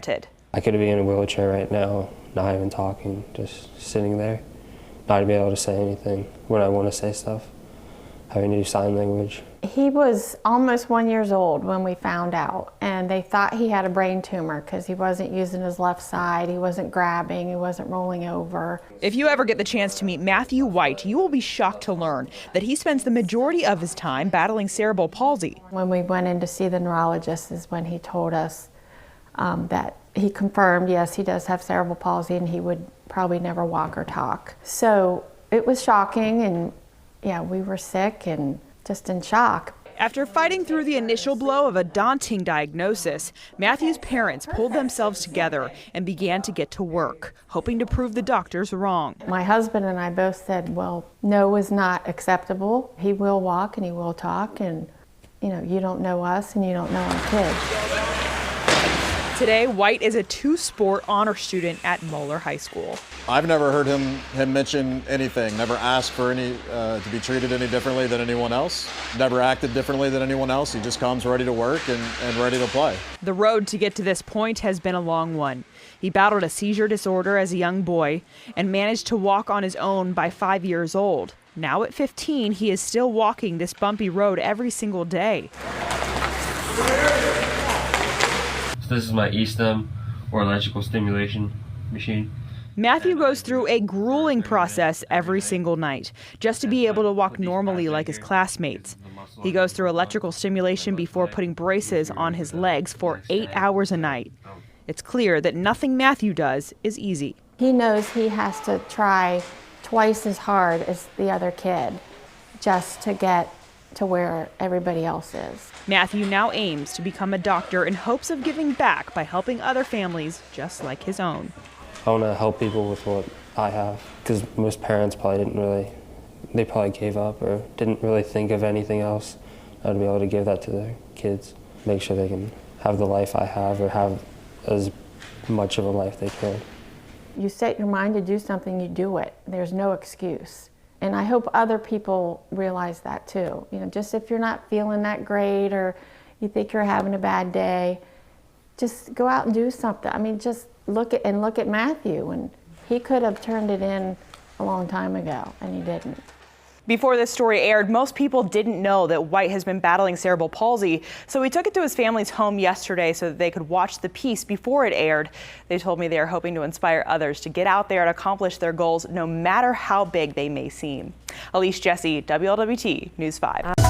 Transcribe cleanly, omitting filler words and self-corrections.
granted. I could be in a wheelchair right now, not even talking, just sitting there, not to be able to say anything when I want to say stuff, having to do sign language. He was almost 1 year old when we found out, and they thought he had a brain tumor because he wasn't using his left side, he wasn't grabbing, he wasn't rolling over. If you ever get the chance to meet Matthew White, you will be shocked to learn that he spends the majority of his time battling cerebral palsy. When we went in to see the neurologist is when he told us that he confirmed, yes, he does have cerebral palsy and he would probably never walk or talk. So it was shocking, and yeah, we were sick and just in shock. After fighting through the initial blow of a daunting diagnosis, Matthew's parents pulled themselves together and began to get to work, hoping to prove the doctors wrong. My husband and I both said, well, no is not acceptable. He will walk and he will talk, and you don't know us and you don't know our kids. Today, White is a two-sport honor student at Moeller High School. I've never heard him mention anything, never asked for any to be treated any differently than anyone else, never acted differently than anyone else. He just comes ready to work and ready to play. The road to get to this point has been a long one. He battled a seizure disorder as a young boy and managed to walk on his own by 5 years old. Now at 15, he is still walking this bumpy road every single day. So this is my E-stim, or electrical stimulation machine. Matthew goes through a grueling process every single night just to be able to walk normally like his classmates. He goes through electrical stimulation before putting braces on his legs for 8 hours a night. It's clear that nothing Matthew does is easy. He knows he has to try twice as hard as the other kid just to get to where everybody else is. Matthew now aims to become a doctor in hopes of giving back by helping other families just like his own. I want to help people with what I have, because most parents probably they probably gave up or didn't really think of anything else. I'd be able to give that to their kids, make sure they can have the life I have or have as much of a life they can. You set your mind to do something, you do it. There's no excuse. And I hope other people realize that too. Just if you're not feeling that great or you think you're having a bad day, just go out and do something. I mean, just look at Matthew, and he could have turned it in a long time ago, and he didn't. Before this story aired, most people didn't know that White has been battling cerebral palsy, so we took it to his family's home yesterday so that they could watch the piece before it aired. They told me they are hoping to inspire others to get out there and accomplish their goals, no matter how big they may seem. Elise Jesse, WLWT News 5.